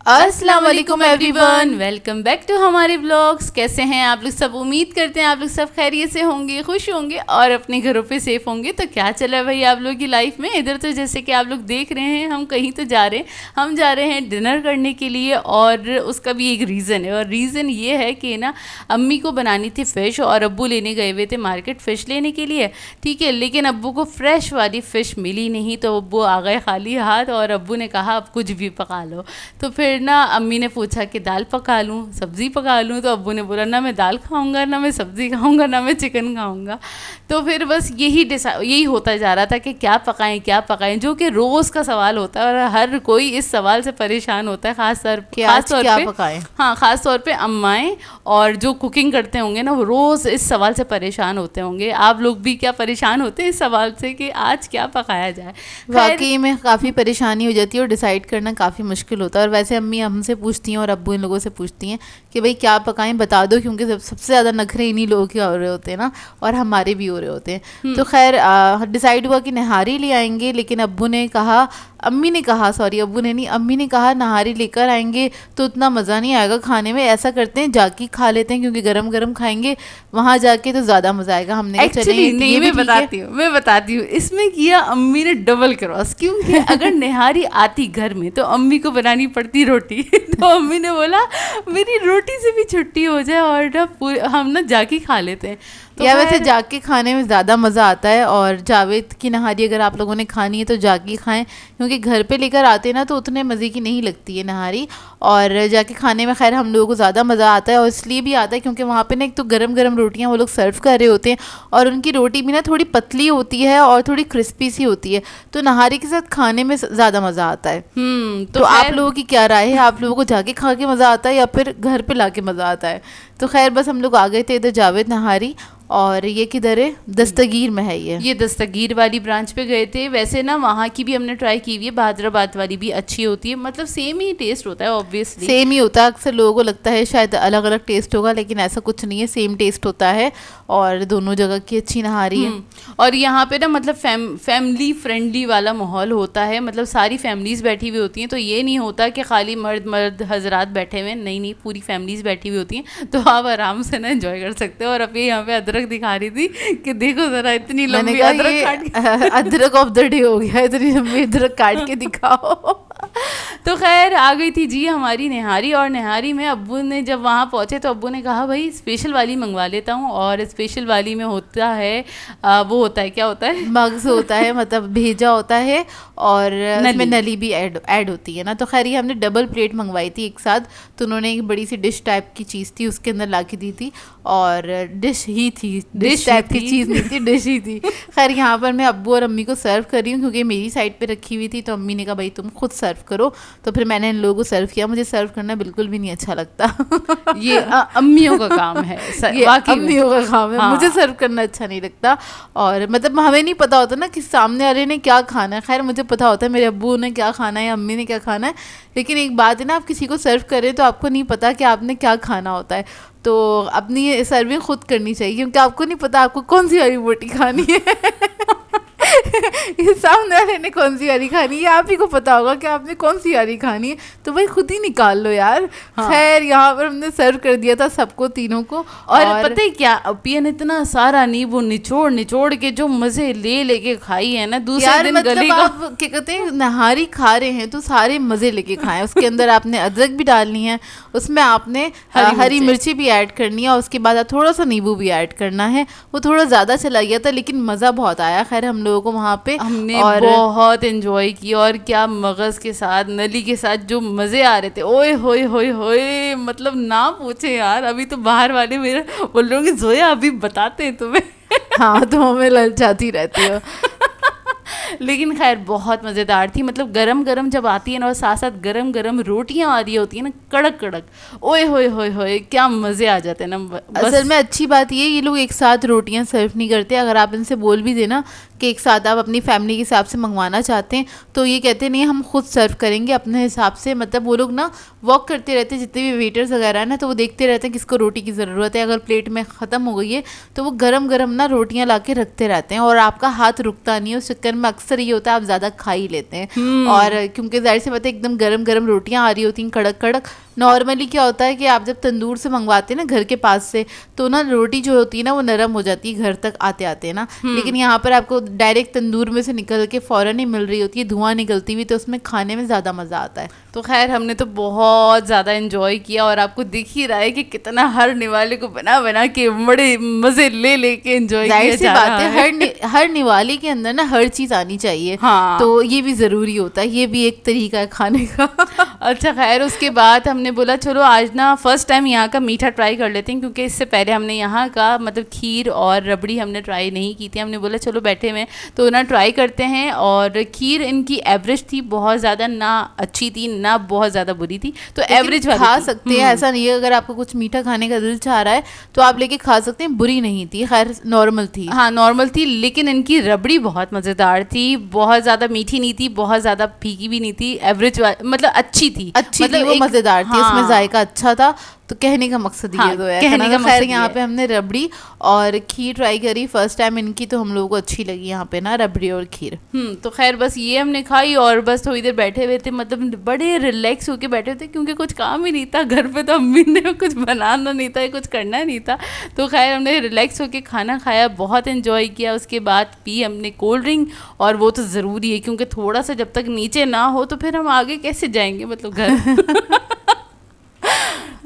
السلام علیکم everyone, welcome back to ہمارے بلاگس. کیسے ہیں آپ لوگ سب؟ امید کرتے ہیں آپ لوگ سب خیریت سے ہوں گے، خوش ہوں گے اور اپنے گھروں پہ سیف ہوں گے. تو کیا چلا ہے بھائی آپ لوگوں کی لائف میں؟ ادھر تو جیسے کہ آپ لوگ دیکھ رہے ہیں ہم کہیں تو جا رہے ہیں، ہم جا رہے ہیں ڈنر کرنے کے لیے. اور اس کا بھی ایک ریزن ہے، اور ریزن یہ ہے کہ نا امی کو بنانی تھی فش اور ابو لینے گئے ہوئے تھے مارکیٹ فش لینے کے لیے. ٹھیک ہے، لیکن ابو کو فریش والی فش ملی نہیں تو ابو آ گئے خالی ہاتھ، اور ابو نے کہا اب کچھ بھی پکا لو. تو پھر نا امی نے پوچھا کہ دال پکا لوں، سبزی پکا لوں؟ تو ابو نے بولا نہ میں دال کھاؤں گا، نہ میں سبزی کھاؤں گا، نہ میں چکن کھاؤں گا. تو پھر بس یہی ہوتا جا رہا تھا کہ کیا پکائیں، جو کہ روز کا سوال ہوتا ہے اور ہر کوئی اس سوال سے پریشان ہوتا ہے، خاص طور پہ امائیں اور جو کوکنگ کرتے ہوں گے نا وہ روز اس سوال سے پریشان ہوتے ہوں گے. آپ لوگ بھی کیا پریشان ہوتے ہیں اس سوال سے کہ آج کیا پکایا جائے؟ واقعی میں کافی پریشانی ہو جاتی ہے اور ڈیسائیڈ کرنا کافی مشکل ہوتا ہے. اور ویسے امی ہم سے پوچھتی ہیں اور ابو ان لوگوں سے پوچھتی ہیں کہ بھائی کیا پکائیں، بتا دو، کیونکہ سب سے زیادہ نخرے انہی لوگوں کے ہو رہے ہوتے ہیں نا، اور ہمارے بھی ہو رہے ہوتے ہیں. تو خیر ڈیسائیڈ ہوا کہ نہاری لے آئیں گے، لیکن ابو نے کہا نہاری لے کر آئیں گے تو اتنا مزہ نہیں آئے گا کھانے میں، ایسا کرتے ہیں جا کے کھا لیتے ہیں کیونکہ گرم گرم کھائیں گے وہاں جا کے تو زیادہ مزہ آئے گا. ہم نے میں بتاتی ہوں اس میں کیا امی نے ڈبل کراس، کیونکہ اگر نہاری آتی گھر میں تو امی کو بنانی پڑتی روٹی. تو امی نے بولا میری روٹی سے بھی چھٹی ہو جائے اور ہم نا جا کے کھا لیتے ہیں. یا ویسے جا کے کھانے میں زیادہ مزہ آتا ہے. اور جاوید کی نہاری اگر آپ لوگوں نے کھانی ہے تو جا کے کھائیں، کیونکہ گھر پہ لے کر آتے ہیں نا تو اتنے مزے کی نہیں لگتی ہے نہاری، اور جا کے کھانے میں خیر ہم لوگوں کو زیادہ مزہ آتا ہے. اور اس لیے بھی آتا ہے کیونکہ وہاں پہ نا ایک تو گرم گرم روٹیاں وہ لوگ سرو کر رہے ہوتے ہیں، اور ان کی روٹی بھی نا تھوڑی پتلی ہوتی ہے اور تھوڑی کرسپی سی ہوتی ہے، تو نہاری کے ساتھ کھانے میں زیادہ مزہ آتا ہے. تو آپ لوگوں کی کیا رائے ہے؟ آپ لوگوں کو جا کے کھا کے مزہ آتا ہے یا پھر گھر پہ لا کے مزہ آتا ہے؟ تو خیر بس ہم لوگ آ گئے تھے ادھر جاوید نہاری، اور یہ کدھر ہے؟ دستگیر میں ہے. یہ دستگیر والی برانچ پہ گئے تھے. ویسے نا وہاں کی بھی ہم نے ٹرائی کی ہوئی ہے، بہادرآباد والی بھی اچھی ہوتی ہے، مطلب سیم ہی ٹیسٹ ہوتا ہے، اوبویسلی سیم ہی ہوتا ہے. اکثر لوگوں کو لگتا ہے شاید الگ الگ ٹیسٹ ہوگا، لیکن ایسا کچھ نہیں ہے، سیم ٹیسٹ ہوتا ہے اور دونوں جگہ کی اچھی نہاری ہے. اور یہاں پہ نا مطلب فیملی فرینڈلی والا ماحول ہوتا ہے، مطلب ساری فیملیز بیٹھی ہوئی ہوتی ہیں. تو یہ نہیں ہوتا کہ خالی مرد حضرات بیٹھے ہوئے ہیں، نہیں، پوری فیملیز بیٹھی ہوئی ہوتی ہیں، تو آپ آرام سے نا انجوائے کر سکتے ہو. اور ابھی یہاں پہ ادرک دکھا رہی تھی کہ دیکھو ذرا اتنی لمبی ادرک آف دا ڈے ہو گیا، اتنی لمبی ادرک کاٹ کے دکھاؤ. تو خیر آ گئی تھی جی ہماری نہاری. اور نہاری میں ابو نے جب وہاں پہنچے تو ابو نے کہا بھائی اسپیشل والی منگوا لیتا ہوں. اور اسپیشل والی میں ہوتا ہے وہ ہوتا ہے، کیا ہوتا ہے؟ مغز ہوتا ہے، مطلب بھیجا ہوتا ہے، اور اس میں نلی بھی ایڈ ہوتی ہے نا. تو خیر یہ ہم نے ڈبل پلیٹ منگوائی تھی ایک ساتھ، تو انہوں نے ایک بڑی سی ڈش ٹائپ کی چیز تھی اس کے اندر لا کے دی تھی، اور ڈش ٹائپ کی چیز نہیں تھی، ڈش ہی تھی. خیر یہاں پر میں ابو اور امی کو سرو کر رہی ہوں کیونکہ میری سائڈ پہ رکھی ہوئی تھی، تو امی نے کہا بھائی تم خود سرو کرو. تو پھر میں نے ان لوگوں کو سرو کیا. مجھے سرو کرنا بالکل بھی نہیں اچھا لگتا، یہ امیوں کا کام ہے، امیوں کا کام ہے. مجھے سرو کرنا اچھا نہیں لگتا، اور مطلب ہمیں نہیں پتا ہوتا نا کہ سامنے والے نے کیا کھانا ہے. خیر مجھے پتا ہوتا ہے میرے ابو نے کیا کھانا ہے یا امی نے کیا کھانا ہے، لیکن ایک بات ہے نا آپ کسی کو سرو کریں تو آپ کو نہیں پتا کہ آپ نے کیا کھانا ہوتا ہے. تو اپنی سرونگ خود کرنی چاہیے، کیونکہ آپ کو نہیں پتا آپ کو کون سی والی بوٹی کھانی ہے، سامنے والے نے کون سی والی کھانی ہے، آپ ہی کو پتا ہوگا کہ آپ نے کون سی والی کھانی ہے، تو بھائی خود ہی نکال لو یار. خیر یہاں پر ہم نے سرو کر دیا تھا سب کو، تینوں کو. اور پتہ ہے کیا، اپی نے اتنا سارا نیبو نچوڑ کے جو مزے لے کے کھائی ہے نا، دوسرے دن گلے کا. آپ کیا کہتے ہیں نہاری کھا رہے ہیں تو سارے مزے لے کے کھائیں. اس کے اندر آپ نے ادرک بھی ڈالنی ہے، اس میں آپ نے ہری مرچی بھی ایڈ کرنی ہے، اور اس کے بعد آپ تھوڑا سا نیبو بھی ایڈ کرنا ہے. وہ تھوڑا زیادہ چلا گیا تھا لیکن مزہ بہت آیا. خیر ہم لوگوں کو وہاں پہ ہم نے بہت انجوائے کی، اور کیا مغز کے ساتھ نلی کے ساتھ جو مزے آ رہے تھے، اوئے ہوئے ہوئے ہوئے، مطلب نہ پوچھے یار. ابھی تو باہر والے میرے بول رہے ہوں گے زویا ابھی بتاتے ہیں تمہیں. ہاں تم ہمیں للچاتی رہتی ہو. لیکن خیر بہت مزیدار تھی. مطلب گرم گرم جب آتی ہے نا، اور ساتھ ساتھ گرم گرم روٹیاں آ رہی ہوتی ہیں نا، کڑک کڑک، اوئے ہوئے ہوئے ہوئے، کیا مزے آ جاتے ہیں نا. اصل میں اچھی بات یہ لوگ ایک ساتھ روٹیاں سرو نہیں کرتے. اگر آپ ان سے بول بھی دینا کہ ایک ساتھ آپ اپنی فیملی کے حساب سے منگوانا چاہتے ہیں تو یہ کہتے نہیں ہم خود سرو کریں گے اپنے حساب سے. مطلب وہ لوگ نا واک کرتے رہتے ہیں جتنے بھی ویٹرز وغیرہ ہیں نا, تو وہ دیکھتے رہتے ہیں کس کو روٹی کی ضرورت ہے. اگر پلیٹ میں ختم ہو گئی ہے تو وہ گرم گرم نا روٹیاں لا کے رکھتے رہتے ہیں, اور آپ کا ہاتھ رکتا نہیں ہے. اس چکر میں اکثر یہ ہوتا ہے آپ زیادہ کھا ہی لیتے ہیں. اور کیونکہ ظاہر سی بات ہے ایک دم گرم گرم روٹیاں آ رہی ہوتی ہیں کڑک کڑک. نارملی کیا ہوتا ہے کہ آپ جب تندور سے منگواتے ہیں نا گھر کے پاس سے, تو نا روٹی جو ہوتی ہے نا وہ نرم ہو جاتی ہے گھر تک آتے آتے نا. لیکن یہاں پر آپ کو ڈائریکٹ تندور میں سے نکل کے فوراً ہی مل رہی ہوتی ہے, دھواں نکلتی ہوئی, تو اس میں کھانے میں زیادہ مزہ آتا ہے. تو خیر ہم نے تو بہت زیادہ انجوائے کیا, اور آپ کو دکھ ہی رہا ہے کہ کتنا ہر نوالے کو بنا بنا کے بڑے مزے لے لے کے انجوائے کیا ظاہر سی جا بات رہا ہے ہر نوالی کے اندر نا ہر چیز آنی چاہیے. ہاں تو یہ بھی ضروری ہوتا ہے, یہ بھی ایک طریقہ ہے کھانے کا. اچھا خیر اس کے بعد ہم نے بولا چلو آج نا فرسٹ ٹائم یہاں کا میٹھا ٹرائی کر لیتے ہیں, کیونکہ اس سے پہلے ہم نے یہاں کا مطلب کھیر اور ربڑی ہم نے ٹرائی نہیں کی تھی. ہم نے بولا چلو بیٹھے ہوئے تو نا ٹرائی کرتے ہیں. اور کھیر ان کی ایوریج تھی, بہت زیادہ نہ اچھی تھی نہ بہت زیادہ بری تھی, تو ایوریج والی کھا سکتے ہیں. ایسا نہیں ہے اگر آپ کو کچھ میٹھا کھانے کا دل چاہ رہا ہے تو آپ لے کے کھا سکتے ہیں, بری نہیں تھی, خیر نارمل تھی. ہاں نارمل تھی, لیکن ان کی ربڑی بہت مزیدار تھی, بہت زیادہ میٹھی نہیں تھی, بہت زیادہ پھیکی بھی نہیں تھی, ایوریج مطلب اچھی تھی, مطلب وہ مزیدار تھی, اس میں ذائقہ اچھا تھا. تو کہنے کا مقصد یہ تو ہے, کہنے کا خیر یہاں پہ ہم نے ربڑی اور کھیر ٹرائی کری فرسٹ ٹائم ان کی, تو ہم لوگوں کو اچھی لگی یہاں پہ نا ربڑی اور کھیر. تو خیر بس یہ ہم نے کھائی, اور بس تھوڑی دیر بیٹھے ہوئے تھے, مطلب بڑے ریلیکس ہو کے بیٹھے تھے, کیونکہ کچھ کام ہی نہیں تھا گھر پہ, تو امی نے کچھ بنانا نہیں تھا, کچھ کرنا نہیں تھا. تو خیر ہم نے ریلیکس ہو کے کھانا کھایا, بہت انجوائے کیا. اس کے بعد پی ہم نے کولڈ ڈرنک, اور وہ تو ضروری ہے کیونکہ تھوڑا سا جب تک نیچے نہ ہو تو پھر ہم آگے کیسے جائیں گے مطلب گھر.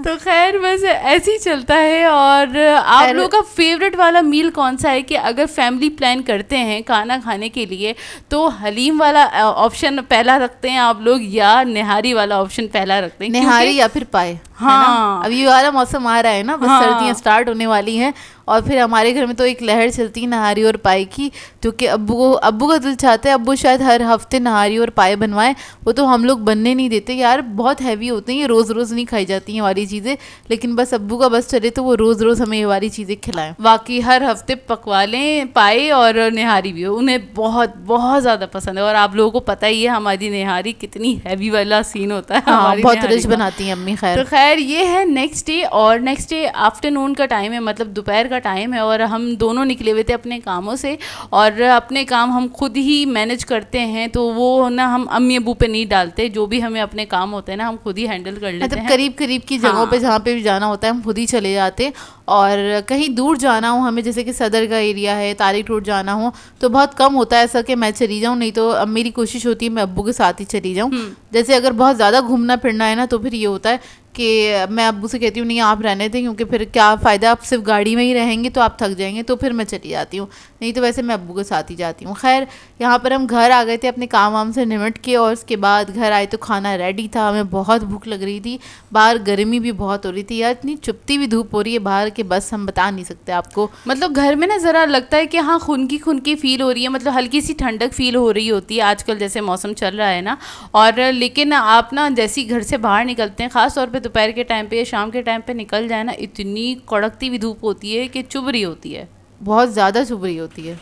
تو خیر بس ایسے ہی چلتا ہے. اور آپ لوگوں کا فیوریٹ والا میل کون سا ہے, کہ اگر فیملی پلان کرتے ہیں کھانا کھانے کے لیے تو حلیم والا آپشن پہلا رکھتے ہیں آپ لوگ, یا نہاری والا آپشن پہلا رکھتے ہیں؟ نہاری یا پھر پائے. ہاں اب یہ والا موسم آ رہا ہے نا, بس سردیاں سٹارٹ ہونے والی ہیں, اور پھر ہمارے گھر میں تو ایک لہر چلتی ہے نہاری اور پائے کی, کیونکہ ابو کا دل چاہتا ہے, ابو شاید ہر ہفتے نہاری اور پائے بنوائیں. وہ تو ہم لوگ بننے نہیں دیتے یار, بہت ہیوی ہوتے ہیں, یہ روز روز نہیں کھائی جاتی ہیں والی چیزیں, لیکن بس ابو کا بس چلے تو وہ روز روز ہمیں یہ والی چیزیں کھلائیں. واقعی ہر ہفتے پکوا لیں پائے اور نہاری بھی, انہیں بہت بہت زیادہ پسند ہے. اور آپ لوگوں کو پتہ ہی ہے ہماری نہاری کتنی ہیوی والا سین ہوتا ہے, ہماری بہت رچ بناتی ہیں امی. خیر تو خیر یہ ہے نیکسٹ ڈے, اور نیکسٹ ڈے آفٹر نون کا ٹائم ہے, مطلب دوپہر کا ٹائم ہے, اور ہم دونوں نکلے ہوئے تھے اپنے کاموں سے, اور اپنے کام ہم خود ہی مینج کرتے ہیں, تو وہ نا ہم امی ابو پہ نہیں ڈالتے, جو بھی ہمیں اپنے کام ہوتے ہیں نا ہم خود ہی ہینڈل کر لیتے ہیں. مطلب قریب قریب کی جگہوں پہ جہاں پہ بھی جانا ہوتا ہے ہم خود ہی چلے جاتے ہیں. اور کہیں دور جانا ہو ہمیں, جیسے کہ صدر کا ایریا ہے, طارق روڈ جانا ہو, تو بہت کم ہوتا ہے ایسا کہ میں چلی جاؤں, نہیں تو اب میری کوشش ہوتی ہے میں ابو کے ساتھ ہی چلی جاؤں. جیسے اگر بہت زیادہ گھومنا پھرنا ہے نا تو پھر یہ ہوتا ہے کہ میں ابو سے کہتی ہوں نہیں آپ رہنے دیں, کیونکہ پھر کیا فائدہ, آپ صرف گاڑی میں ہی رہیں گے تو آپ تھک جائیں گے, تو پھر میں چلی جاتی ہوں, نہیں تو ویسے میں ابو کے ساتھ ہی جاتی ہوں. خیر یہاں پر ہم گھر آ گئے تھے اپنے کام وام سے نمٹ کے, اور اس کے بعد گھر آئے تو کھانا ریڈی تھا. ہمیں بہت بھوک لگ رہی تھی, باہر گرمی بھی بہت ہو رہی تھی یار, اتنی چپتی ہوئی دھوپ ہو رہی ہے باہر کہ بس ہم بتا نہیں سکتے آپ کو. مطلب گھر میں نا ذرا لگتا ہے کہ ہاں خنکی فیل ہو رہی ہے, مطلب ہلکی سی ٹھنڈک فیل ہو رہی ہوتی ہے آج کل جیسے موسم چل رہا ہے نا. اور لیکن آپ نا جیسی گھر سے باہر نکلتے ہیں, خاص طور پہ دوپہر کے ٹائم پہ یا شام کے ٹائم پہ نکل جائے نا, اتنی کڑکتی ہوئی دھوپ ہوتی ہے کہ چبھ رہی ہوتی ہے, بہت زیادہ چبھ رہی ہوتی ہے.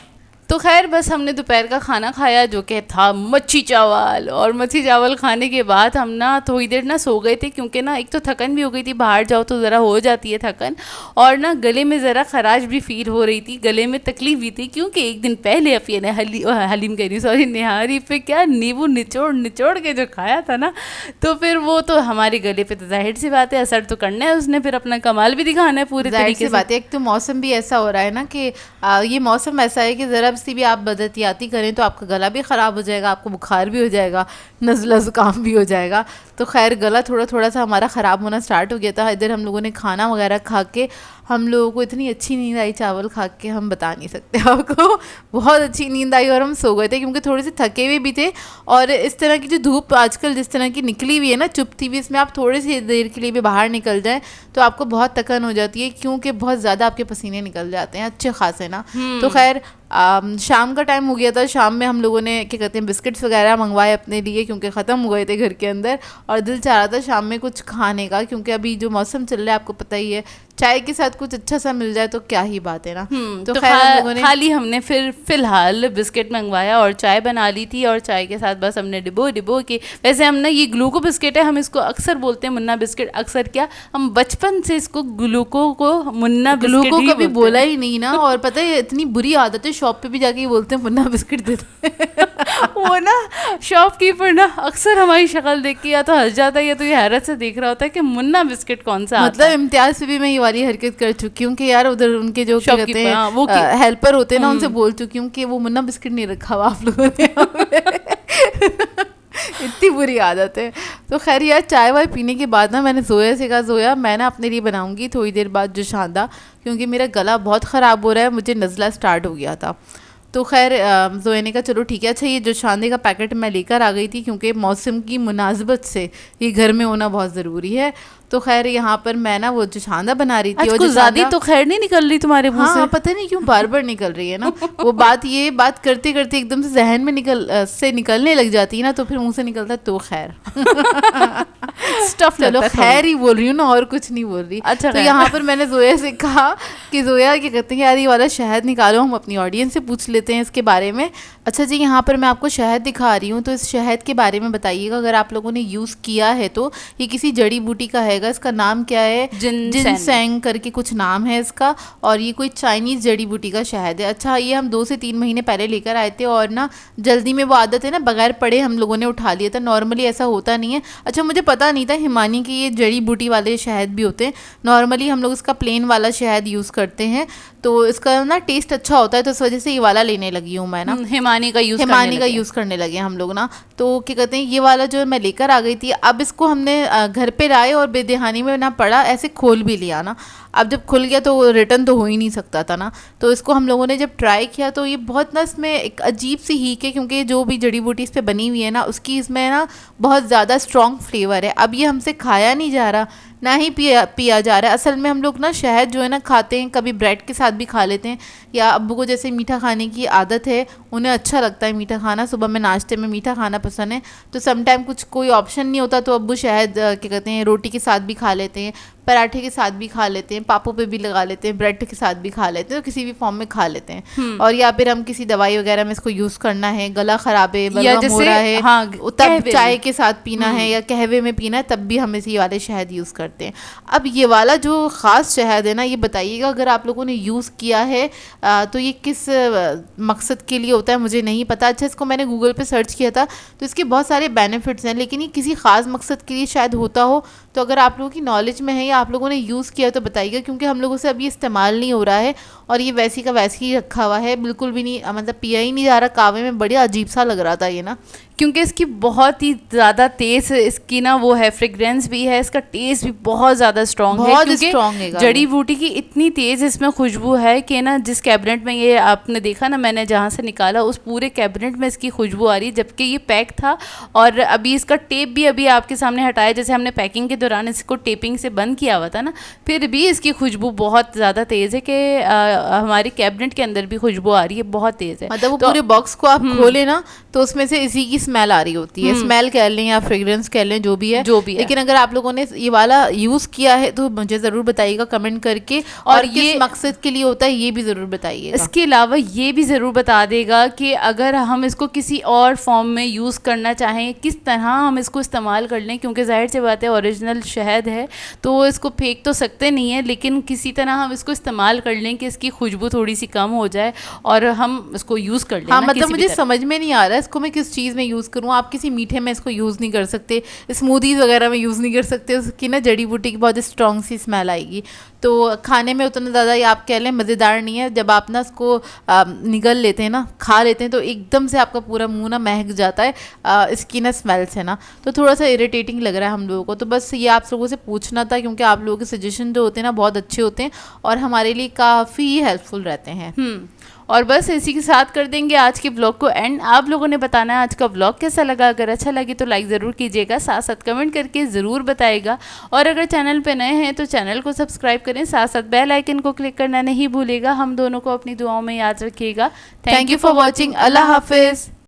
تو خیر بس ہم نے دوپہر کا کھانا کھایا جو کہ تھا مچھی چاول, اور مچھی چاول کھانے کے بعد ہم نا تھوڑی دیر نا سو گئے تھے, کیونکہ نا ایک تو تھکن بھی ہو گئی تھی, باہر جاؤ تو ذرا ہو جاتی ہے تھکن, اور نا گلے میں ذرا خراش بھی فیل ہو رہی تھی, گلے میں تکلیف بھی تھی, کیونکہ ایک دن پہلے افیہ نے حلیم کہہ رہی سوری نہاری پہ کیا نیبو نچوڑ کے جو کھایا تھا نا, تو پھر وہ تو ہمارے گلے پہ تو ظاہر سی بات ہے اثر تو کرنا ہے, اس نے پھر اپنا کمال بھی دکھانا ہے پورے طریقے سے. بات ہے ایک تو موسم بھی ایسا ہو رہا ہے نا کہ یہ موسم ایسا ہے کہ ذرا سی بھی آپ بدحتیاتی کریں تو آپ کا گلا بھی خراب ہو جائے گا, آپ کو بخار بھی ہو جائے گا, نزلہ زکام بھی ہو جائے گا. تو خیر گلا تھوڑا سا ہمارا خراب ہونا سٹارٹ ہو گیا تھا. ادھر ہم لوگوں نے کھانا وغیرہ کھا کے, ہم لوگوں کو اتنی اچھی نیند آئی چاول کھا کے, ہم بتا نہیں سکتے آپ کو, بہت اچھی نیند آئی, اور ہم سو گئے تھے کیونکہ تھوڑے سے تھکے ہوئے بھی تھے. اور اس طرح کی جو دھوپ آج کل جس طرح کی نکلی ہوئی ہے نا چپتی ہوئی, اس میں آپ تھوڑے سی دیر کے لیے بھی باہر نکل جائیں تو آپ کو بہت تھکن ہو جاتی ہے, کیونکہ بہت زیادہ آپ کے پسینے نکل جاتے ہیں اچھے خاصے نا. تو خیر شام کا ٹائم ہو گیا تھا, شام میں ہم لوگوں نے کیا کہتے ہیں بسکٹس وغیرہ منگوائے اپنے لیے, کیونکہ ختم ہو گئے تھے گھر کے اندر, اور دل چاہ رہا تھا شام میں کچھ کھانے کا, کیونکہ ابھی جو موسم چل رہا ہے آپ کو پتہ ہی ہے چائے کے ساتھ کچھ اچھا سا مل جائے تو کیا ہی بات ہے نا. تو خالی ہم نے پھر فی الحال بسکٹ منگوایا اور چائے بنا لی تھی, اور چائے کے ساتھ بس ہم نے ڈبو کے, ویسے ہم نا یہ گلوکو بسکٹ ہے, ہم اس کو اکثر بولتے ہیں منا بسکٹ. اکثر کیا ہم بچپن سے اس کو گلوکو کو منا گلوکو کبھی بولا ہی نہیں نا. اور پتہ ہے اتنی بری عادت ہے, شاپ پہ بھی جا کے بولتے ہیں منا بسکٹ دیتے وہ نا شاپ کیپر نا اکثر ہماری شکل دیکھ کے یا تو ہنس جاتا ہے یا تو یہ حیرت سے دیکھ رہا ہوتا ہے کہ منا بسکٹ کون سا. مطلب امتیاز سے بھی میں یہ والی حرکت کر چکی ہوں کہ یار ادھر ان کے جو کہتے ہیں ہیلپر ہوتے ہیں نا, ان سے بول چکی ہوں کہ وہ منا بسکٹ نہیں رکھا ہوا آپ لوگوں نے. اتنی بری عادت ہے. تو خیر یار چائے وائے پینے کے بعد نا میں نے زویا سے کہا زویا میں نا اپنے لیے بناؤں گی تھوڑی دیر بعد جوشاندہ, کیونکہ میرا گلا بہت خراب ہو رہا ہے, مجھے نزلہ اسٹارٹ ہو گیا تھا. تو خیر زویا نے کہا چلو ٹھیک ہے. اچھا یہ جوشاندے کا پیکٹ میں لے کر آ گئی تھی کیونکہ موسم کی مناسبت سے یہ گھر میں ہونا بہت ضروری ہے. تو خیر یہاں پر میں نا وہ جوشاندہ بنا رہی تھی. اور زیادہ تو خیر نہیں نکل رہی تمہارے منہ سے, ہاں پتہ نہیں کیوں بار بار نکل رہی ہے نا. وہ بات کرتے کرتے ایک دم سے ذہن میں نکلنے لگ جاتی ہے نا, تو پھر منہ سے نکلتا ہے تو خیر اسٹف. چلو خیر ہی بول رہی ہوں نا, اور کچھ نہیں بول رہی. اچھا تو یہاں پر میں نے زویا سے کہا کہ زویا کیا کہتے ہیں یار یہ والا شہد نکالو, ہم اپنی آڈینس سے پوچھ لیتے ہیں اس کے بارے میں. اچھا جی یہاں پر میں آپ کو شہد دکھا رہی ہوں, تو اس شہد کے بارے میں بتائیے گا اگر آپ لوگوں نے یوز کیا ہے تو. یہ کسی جڑی بوٹی کا ہے گا, اس کا نام کیا ہے, جنسینگ کر کے کچھ نام ہے اس کا, اور یہ کوئی چائنیز جڑی بوٹی کا شہد ہے. اچھا یہ ہم 2 سے 3 مہینے پہلے لے کر آئے تھے, اور نا جلدی میں وہ عادت ہے نا بغیر پڑھے ہم لوگوں نے اٹھا لیا تھا. نارملی ایسا ہوتا نہیں ہے. اچھا مجھے پتا نہیں تھا ہمانی کے یہ جڑی بوٹی والے شہد بھی ہوتے ہیں. نارملی ہم لوگ اس کا پلین والا شہد یوز کرتے ہیں, تو اس کا نا ٹیسٹ اچھا ہوتا ہے, تو اس وجہ سے یہ والا لینے لگی ہوں میں نا. ہمانی کا یوز کرنے لگے ہم لوگ نا. تو کیا کہتے ہیں یہ والا جو میں لے کر آ گئی تھی, اب اس کو ہم نے گھر پہ لائے اور بے دہانی میں نہ پڑا, ایسے کھول بھی لیا نا. اب جب کھل گیا تو ریٹرن تو ہو ہی نہیں سکتا تھا نا. تو اس کو ہم لوگوں نے جب ٹرائی کیا تو یہ بہت نا اس میں ایک عجیب سی ہیک ہے, کیونکہ جو بھی جڑی بوٹی اس پہ بنی ہوئی ہے نا اس کی اس میں نا بہت زیادہ اسٹرانگ فلیور ہے. اب یہ ہم سے کھایا نہیں جا رہا, نہ ہی پیا جا رہا ہے. اصل میں ہم لوگ نا شہد جو ہے نا کھاتے ہیں, کبھی بریڈ کے ساتھ بھی کھا لیتے ہیں, یا ابو کو جیسے میٹھا کھانے کی عادت ہے, انہیں اچھا لگتا ہے میٹھا کھانا, صبح میں ناشتے میں میٹھا کھانا پسند ہے. تو سم ٹائم کچھ کوئی آپشن نہیں ہوتا تو ابو شہد کیا کہتے ہیں روٹی کے ساتھ بھی کھا لیتے ہیں, پراٹھے کے ساتھ بھی کھا لیتے ہیں, پاپوں پہ بھی لگا لیتے ہیں, بریڈ کے ساتھ بھی کھا لیتے ہیں, تو کسی بھی فارم میں کھا لیتے ہیں. اور یا پھر ہم کسی دوائی وغیرہ میں اس کو یوز کرنا ہے, گلا خراب ہے, بلغم ہو رہا ہے, تب چائے کے ساتھ پینا ہے یا قہوے میں پینا ہے, تب بھی ہم اسی والے شہد یوز کرتے ہیں. اب یہ والا جو خاص شہد ہے نا, یہ بتائیے گا اگر آپ لوگوں نے یوز کیا ہے تو یہ کس مقصد کے لیے ہوتا ہے مجھے نہیں پتا. اچھا اس کو میں نے گوگل پہ سرچ کیا تھا تو اس کے بہت سارے بینیفٹس ہیں, لیکن یہ کسی خاص مقصد کے لیے شاید ہوتا ہو. تو اگر آپ لوگوں کی نالج میں ہے یا آپ لوگوں نے یوز کیا تو بتائیے گا, کیونکہ ہم لوگوں سے اب یہ استعمال نہیں ہو رہا ہے, اور یہ ویسی کا ویسی ہی رکھا ہوا ہے, بالکل بھی نہیں مطلب پیا ہی نہیں جا رہا. کعوے میں بڑا عجیب سا لگ رہا تھا یہ نا, کیونکہ اس کی بہت ہی زیادہ تیز اس کی نا وہ ہے, فریگرینس بھی ہے, اس کا ٹیسٹ بھی بہت زیادہ اسٹرانگ ہے, بہت اسٹرانگ ہے. جڑی بوٹی کی اتنی تیز اس میں خوشبو ہے کہ نا جس کیبنٹ میں یہ آپ نے دیکھا نا میں نے جہاں سے نکالا اس پورے کیبنٹ میں اس کی خوشبو آ رہی ہے, جبکہ یہ پیک تھا. اور ابھی اس کا ٹیپ بھی ابھی آپ کے سامنے ہٹایا, جیسے ہم نے پیکنگ کے دوران اس کو ٹیپنگ سے بند کیا ہوا تھا نا, پھر بھی اس کی خوشبو بہت زیادہ تیز ہے کہ ہماری کیبنٹ کے اندر بھی خوشبو آ رہی ہے, بہت تیز ہے. مطلب وہ پورے باکس کو آپ کھولے نا تو اس میں سے اسی کی اسمیل آ رہی ہوتی ہے, اسمیل کہہ لیں یا فریگرنس کہہ لیں, جو بھی ہے. لیکن اگر آپ لوگوں نے یہ والا یوز کیا ہے تو مجھے ضرور بتائیے گا کمنٹ کر کے, اور کس مقصد کے لیے ہوتا ہے یہ بھی ضرور بتائیے گا. اس کے علاوہ یہ بھی ضرور بتا دے گا کہ اگر ہم اس کو کسی اور فارم میں یوز کرنا چاہیں کس طرح ہم اس کو استعمال کر لیں, کیونکہ ظاہر سی بات ہے اوریجنل شہد ہے تو اس کو پھینک تو سکتے نہیں ہیں, لیکن کسی طرح ہم اس کو استعمال کر لیں کہ اس کی خوشبو تھوڑی سی کم ہو جائے اور ہم اس کو یوز کر لیں. ہاں مطلب مجھے سمجھ میں نہیں آ رہا ہے اس کو میں کس چیز میں یوز کروں. آپ کسی میٹھے میں اس کو یوز نہیں کر سکتے, اسموتھیز وغیرہ میں یوز نہیں کر سکتے, اس کی نا جڑی بوٹی کی بہت اسٹرانگ سی اسمیل آئے گی. تو کھانے میں اتنا زیادہ یہ آپ کہہ لیں مزیدار نہیں ہے. جب آپ نا اس کو نگل لیتے ہیں نا, کھا لیتے ہیں, تو ایک دم سے آپ کا پورا منہ نا مہک جاتا ہے اس کی نا اسمیل سے نا, تو تھوڑا سا اریٹیٹنگ لگ رہا ہے ہم لوگوں کو. تو بس یہ آپ لوگوں سے پوچھنا تھا, کیونکہ آپ لوگوں کے سجیشن جو ہوتے ہیں نا بہت اچھے ہوتے ہیں اور ہمارے لیے کافی ہیلپ فل رہتے ہیں. اور بس اسی کے ساتھ کر دیں گے آج کے بلاگ کو اینڈ. آپ لوگوں نے بتانا ہے آج کا بلاگ کیسا لگا, اگر اچھا لگے تو لائک ضرور کیجیے گا, ساتھ ساتھ کمنٹ کر کے ضرور بتائے گا, اور اگر چینل پہ نئے ہیں تو چینل کو سبسکرائب کریں, ساتھ ساتھ بیل آئیکن کو کلک کرنا نہیں بھولے گا. ہم دونوں کو اپنی دعاؤں میں یاد رکھیے گا. Thank you for watching. اللہ حافظ.